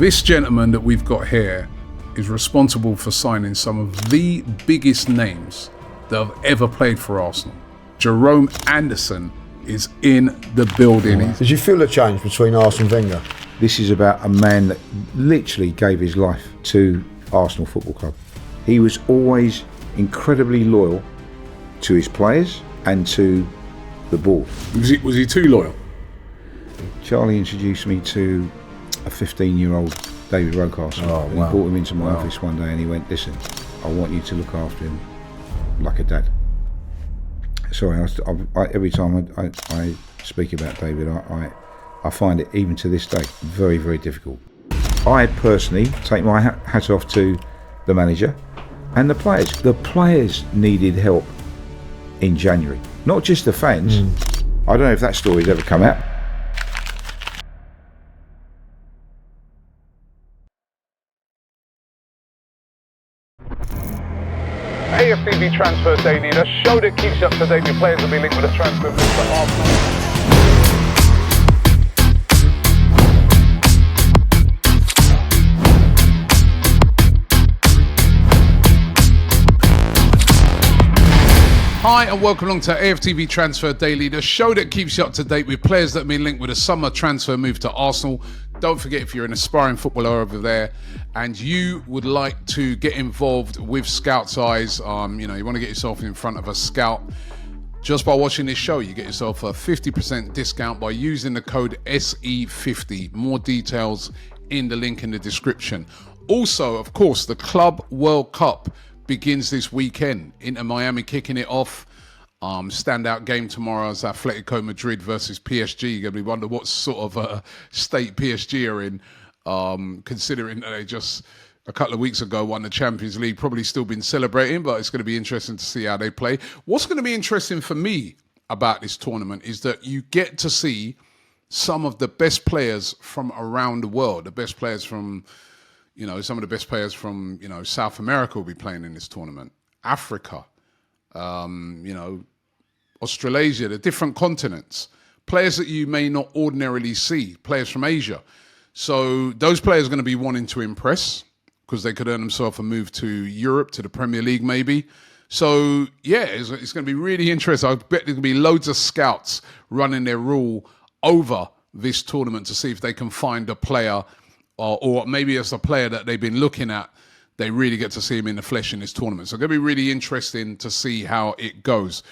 This gentleman that we've got here is responsible for signing some of the biggest names that have ever played for Arsenal. Jerome Anderson is in the building. Did you feel a change between Arsenal and Wenger? This is about a man that literally gave his life to Arsenal Football Club. He was always incredibly loyal to his players and to the board. Was he too loyal? Charlie introduced me to a 15-year-old David Rollcaster. Oh, wow. He brought him into my office one day and he went, listen, I want you to look after him like a dad. Sorry, every time I speak about David, I find it, even to this day, very, very difficult. I personally take my hat off to the manager and the players. The players needed help in January, not just the fans. I don't know if that story's ever come out. AFTV Transfer Daily, a show that keeps you up to date. Your players will be linked with a transfer move to Arsenal. Hi and welcome along to AFTV Transfer Daily, the show that keeps you up to date with players that have been linked with a summer transfer move to Arsenal. Don't forget, if you're an aspiring footballer over there and you would like to get involved with Scout's Eyes, you want to get yourself in front of a scout, just by watching this show, you get yourself a 50% discount by using the code SE50. More details in the link in the description. Also, of course, the Club World Cup begins this weekend. Inter Miami kicking it off. Standout game tomorrow is Atletico Madrid versus PSG. You're going to be wondering what sort of state PSG are in, considering that they just a couple of weeks ago won the Champions League. Probably still been celebrating, but it's going to be interesting to see how they play. What's going to be interesting for me about this tournament is that you get to see some of the best players from around the world, the best players from, some of the best players from, South America will be playing in this tournament. Africa, Australasia, the different continents. Players that you may not ordinarily see, players from Asia. So those players are going to be wanting to impress because they could earn themselves a move to Europe, to the Premier League maybe. So, yeah, it's going to be really interesting. I bet there's going to be loads of scouts running their rule over this tournament to see if they can find a player or maybe it's a player that they've been looking at. They really get to see him in the flesh in this tournament. So it's going to be really interesting to see how it goes.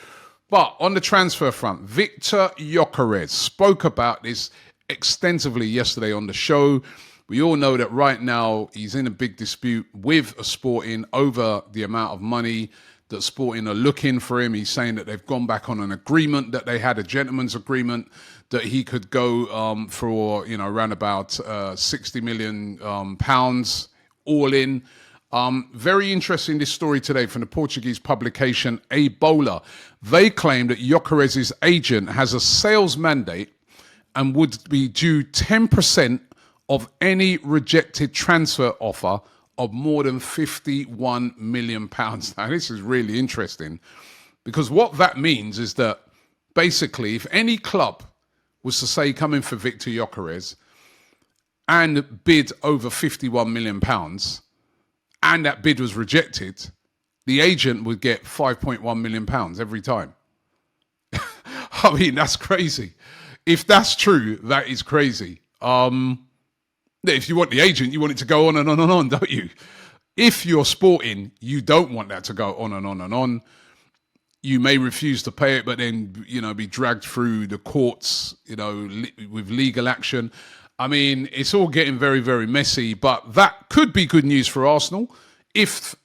But on the transfer front, Victor Gyokeres spoke about this extensively yesterday on the show. We all know that right now he's in a big dispute with Sporting over the amount of money that Sporting are looking for him. He's saying that they've gone back on an agreement that they had, a gentleman's agreement, that he could go for, around about 60 million pounds all in. Very interesting, this story today from the Portuguese publication A Bola. They claim that Gyokeres' agent has a sales mandate and would be due 10% of any rejected transfer offer of more than £51 million. Now, this is really interesting because what that means is that basically if any club was to say come in for Victor Gyokeres and bid over £51 million, and that bid was rejected, the agent would get £5.1 million every time. I mean, that's crazy. If that's true, that is crazy. If you want the agent, you want it to go on and on and on, don't you? If you're Sporting, you don't want that to go on and on and on. You may refuse to pay it, but then, be dragged through the courts, with legal action. I mean, it's all getting very, very messy, but that could be good news for Arsenal if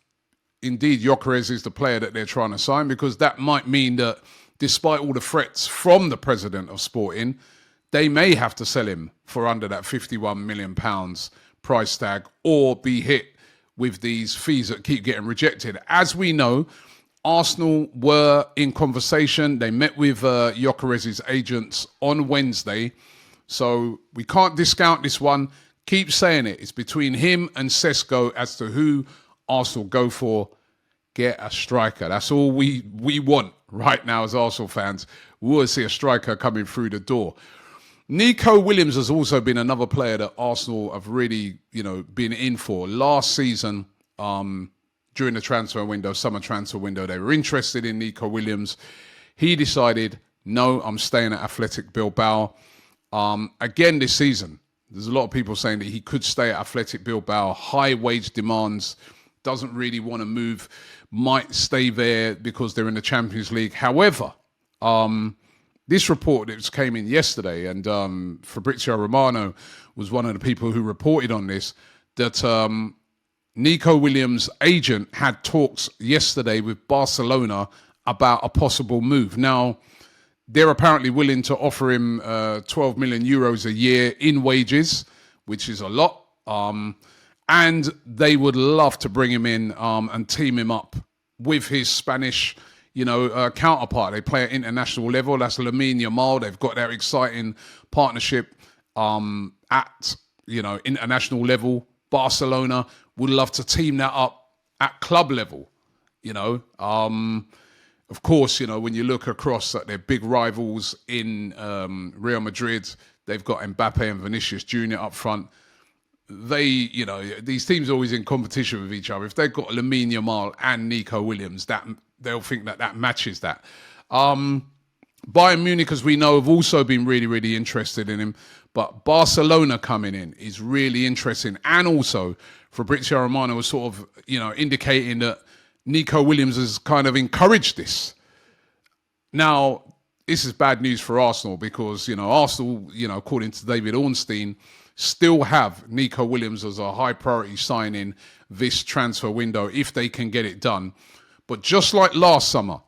indeed Gyokeres is the player that they're trying to sign, because that might mean that despite all the threats from the president of Sporting, they may have to sell him for under that £51 million price tag or be hit with these fees that keep getting rejected. As we know, Arsenal were in conversation. They met with Gyokeres' agents on Wednesday. So we can't discount this one. Keep saying it. It's between him and Sesko as to who Arsenal go for. Get a striker. That's all we want right now as Arsenal fans. We want to see a striker coming through the door. Nico Williams has also been another player that Arsenal have really, been in for. Last season, during the transfer window, summer transfer window, they were interested in Nico Williams. He decided, no, I'm staying at Athletic Bilbao. Again this season, there's a lot of people saying that he could stay at Athletic Bilbao. High wage demands, doesn't really want to move, might stay there because they're in the Champions League. However, this report that came in yesterday, and Fabrizio Romano was one of the people who reported on this, that Nico Williams' agent had talks yesterday with Barcelona about a possible move. Now, they're apparently willing to offer him 12 million euros a year in wages, which is a lot. And they would love to bring him in and team him up with his Spanish, counterpart. They play at international level. That's Lamine Yamal. They've got their exciting partnership at, international level. Barcelona would love to team that up at club level, Of course, when you look across at their big rivals in Real Madrid, they've got Mbappe and Vinicius Jr. up front. These teams are always in competition with each other. If they've got Lamine Yamal and Nico Williams, they'll think that matches that. Bayern Munich, as we know, have also been really, really interested in him. But Barcelona coming in is really interesting. And also, Fabrizio Romano was sort of, indicating that Nico Williams has kind of encouraged this. Now, this is bad news for Arsenal because, Arsenal, according to David Ornstein, still have Nico Williams as a high priority signing this transfer window if they can get it done. But just like last summer,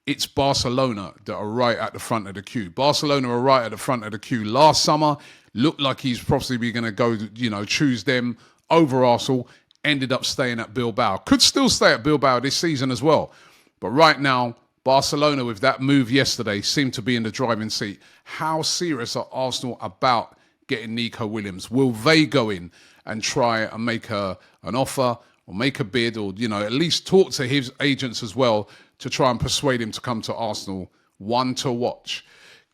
it's Barcelona that are right at the front of the queue. Barcelona are right at the front of the queue. Last summer, looked like he's possibly going to go, choose them over Arsenal. Ended up staying at Bilbao. Could still stay at Bilbao this season as well. But right now, Barcelona, with that move yesterday, seem to be in the driving seat. How serious are Arsenal about getting Nico Williams? Will they go in and try and make an offer or make a bid or, at least talk to his agents as well to try and persuade him to come to Arsenal? One to watch.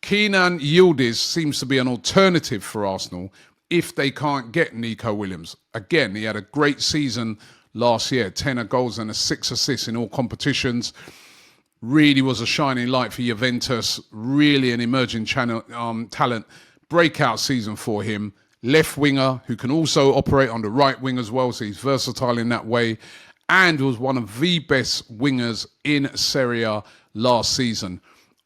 Kenan Yildiz seems to be an alternative for Arsenal if they can't get Nico Williams. Again, he had a great season last year, 10 goals and 6 assists in all competitions. Really was a shining light for Juventus, really an emerging talent. Breakout season for him. Left winger who can also operate on the right wing as well, so he's versatile in that way, and was one of the best wingers in Serie A last season.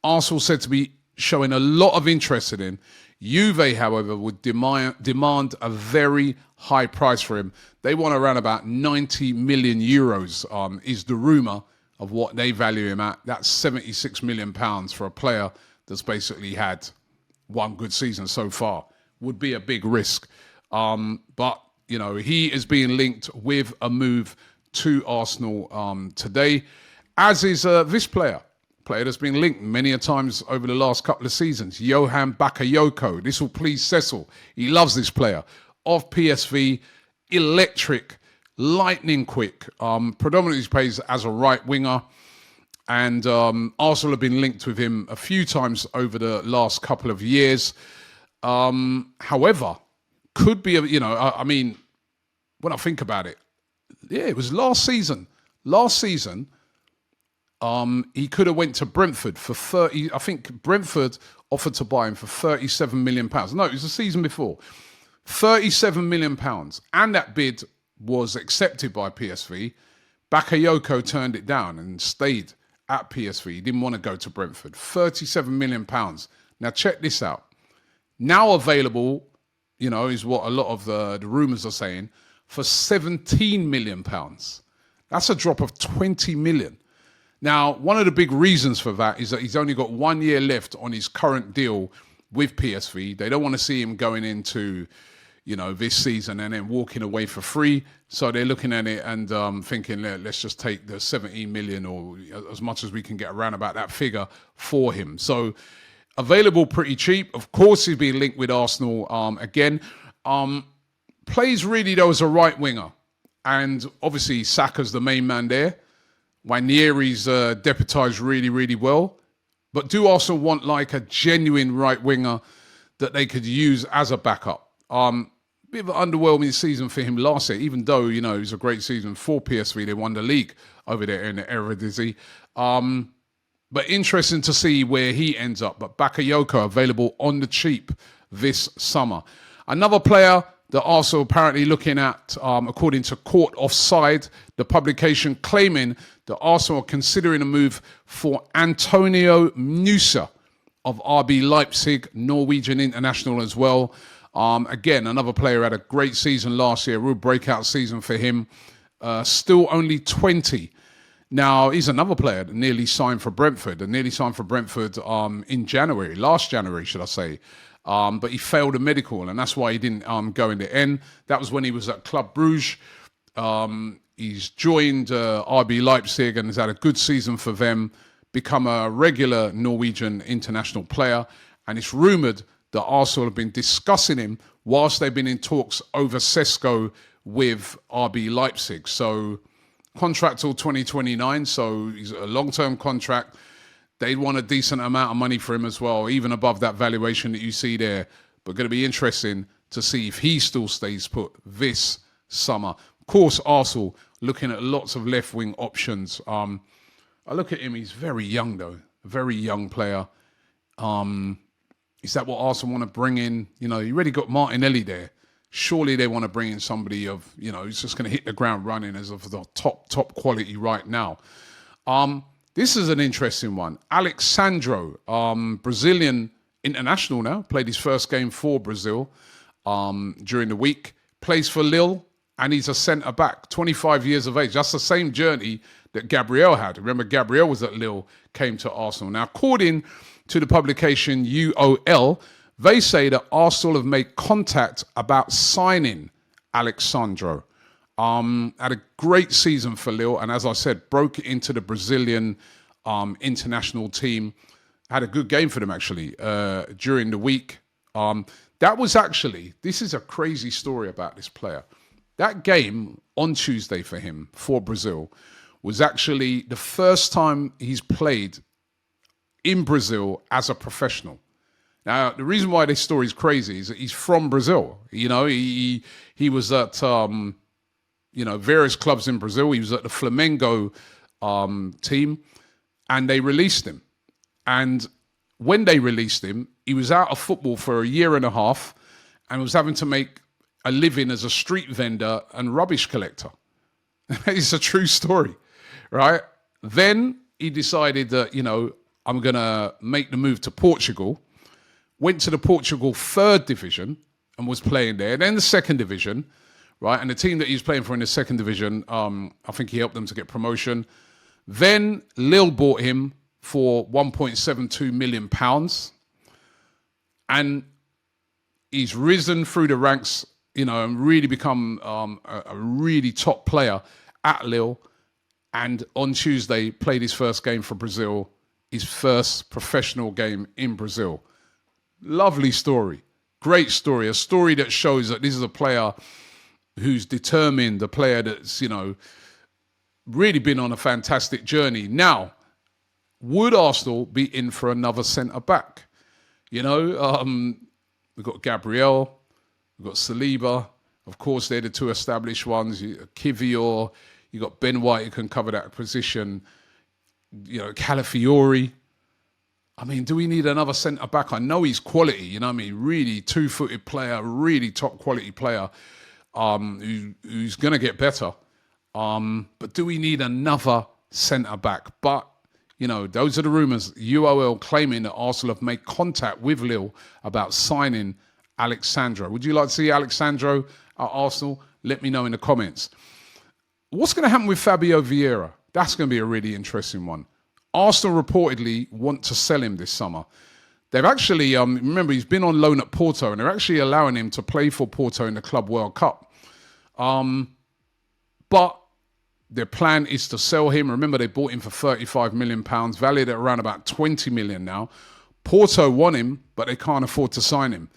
Arsenal said to be showing a lot of interest in him. Juve, however, would demand a very high price for him. They want around about 90 million euros, is the rumour of what they value him at. That's 76 million pounds for a player that's basically had one good season so far. Would be a big risk. But, he is being linked with a move to Arsenal today, as is this player that's been linked many a times over the last couple of seasons. Johan Bakayoko. This will please Cecil. He loves this player. Of PSV, electric, lightning quick. Predominantly plays as a right winger. And Arsenal have been linked with him a few times over the last couple of years. However, could be, when I think about it, it was last season. He could have went to Brentford for 30. I think Brentford offered to buy him for 37 million pounds. No, it was the season before. 37 million pounds, and that bid was accepted by PSV. Bakayoko turned it down and stayed at PSV. He didn't want to go to Brentford. 37 million pounds. Now check this out. Now available, is what a lot of the rumours are saying, for 17 million pounds. That's a drop of 20 million. Now, one of the big reasons for that is that he's only got 1 year left on his current deal with PSV. They don't want to see him going into, this season and then walking away for free. So they're looking at it and thinking, let's just take the 17 million or as much as we can get around about that figure for him. So available pretty cheap. Of course, he's been linked with Arsenal again. Plays really, though, as a right winger. And obviously, Saka's the main man there. Ranieri's deputised really, really well. But do also want like a genuine right winger that they could use as a backup. Bit of an underwhelming season for him last year, even though, it was a great season for PSV. They won the league over there in the Eredivisie. But interesting to see where he ends up. But Bakayoko available on the cheap this summer. Another player that Arsenal apparently looking at, according to Court Offside, the publication claiming that Arsenal are considering a move for Antonio Nusa of RB Leipzig, Norwegian international as well. Again, another player had a great season last year, real breakout season for him. Still only 20. Now, he's another player that nearly signed for Brentford, in January, last January, should I say. But he failed a medical, and that's why he didn't go in the end. That was when he was at Club Brugge. He's joined RB Leipzig and has had a good season for them, become a regular Norwegian international player, and it's rumoured that Arsenal have been discussing him whilst they've been in talks over Sesko with RB Leipzig. So contract till 2029, so he's a long-term contract. They'd want a decent amount of money for him as well, even above that valuation that you see there. But going to be interesting to see if he still stays put this summer. Of course, Arsenal looking at lots of left-wing options. I look at him, he's very young though, a very young player. Is that what Arsenal want to bring in? You already got Martinelli there. Surely they want to bring in somebody of, who's just going to hit the ground running as of the top quality right now. This is an interesting one. Alexsandro, Brazilian international now, played his first game for Brazil during the week, plays for Lille, and he's a centre-back, 25 years of age. That's the same journey that Gabriel had. Remember, Gabriel was at Lille, came to Arsenal. Now, according to the publication UOL, they say that Arsenal have made contact about signing Alexsandro. Had a great season for Lille, and as I said, broke into the Brazilian international team. Had a good game for them, actually, during the week. This is a crazy story about this player. That game on Tuesday for him, for Brazil, was actually the first time he's played in Brazil as a professional. Now, the reason why this story is crazy is that he's from Brazil. He was at various clubs in Brazil. He was at the Flamengo team, and they released him. And when they released him, he was out of football for a year and a half and was having to make a living as a street vendor and rubbish collector. It's a true story, right? Then he decided that, I'm going to make the move to Portugal. Went to the Portugal 3rd division and was playing there. Then the 2nd division, right? And the team that he was playing for in the 2nd division, I think he helped them to get promotion. Then Lille bought him for £1.72 million. And he's risen through the ranks, and really become a really top player at Lille. And on Tuesday, played his first game for Brazil, his first professional game in Brazil. Lovely story. Great story. A story that shows that this is a player who's determined, a player that's, really been on a fantastic journey. Now, would Arsenal be in for another centre-back? We've got Gabriel, we've got Saliba. Of course, they're the two established ones. Kivior, you've got Ben White who can cover that position. Calafiori. I mean, do we need another centre-back? I know he's quality, really two-footed player, really top quality player who's going to get better. But do we need another centre-back? But, those are the rumours. UOL claiming that Arsenal have made contact with Lille about signing Alexsandro. Would you like to see Alexsandro at Arsenal? Let me know in the comments. What's going to happen with Fabio Vieira? That's going to be a really interesting one. Arsenal reportedly want to sell him this summer. They've actually, remember, he's been on loan at Porto, and they're actually allowing him to play for Porto in the Club World Cup. But their plan is to sell him. Remember, they bought him for £35 million, valued at around about 20 million now. Porto want him, but they can't afford to sign him.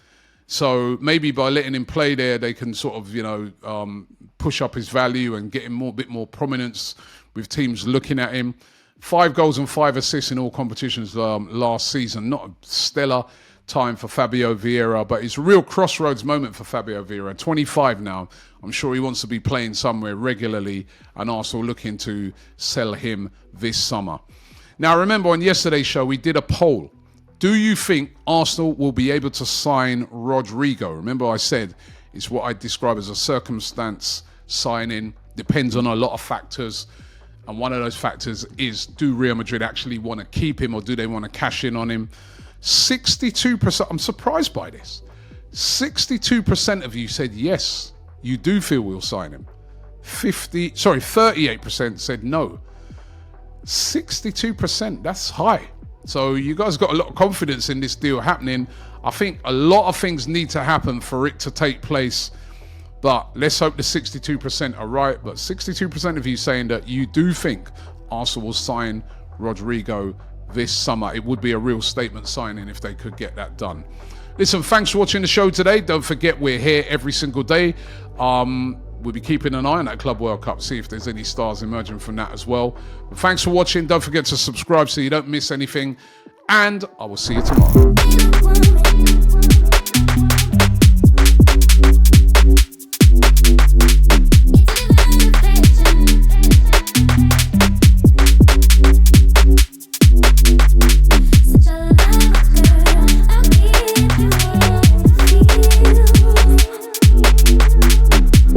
So maybe by letting him play there, they can sort of, push up his value and get him a bit more prominence with teams looking at him. 5 goals and 5 assists in all competitions last season. Not stellar. time for Fabio Vieira, but it's a real crossroads moment for Fabio Vieira. 25 now. I'm sure he wants to be playing somewhere regularly, and Arsenal looking to sell him this summer. Now, remember on yesterday's show, we did a poll. Do you think Arsenal will be able to sign Rodrigo? Remember I said it's what I describe as a circumstance signing. Depends on a lot of factors. And one of those factors is, do Real Madrid actually want to keep him, or do they want to cash in on him? 62%, I'm surprised by this. 62% of you said yes, you do feel we'll sign him. 38% said no. 62%, that's high. So you guys got a lot of confidence in this deal happening. I think a lot of things need to happen for it to take place. But let's hope the 62% are right. But 62% of you saying that you do think Arsenal will sign Rodrigo this summer. It would be a real statement signing if they could get that done. Listen, thanks for watching the show today. Don't forget we're here every single day. We'll be keeping an eye on that Club World Cup, see if there's any stars emerging from that as well. But thanks for watching. Don't forget to subscribe so you don't miss anything. And I will see you tomorrow.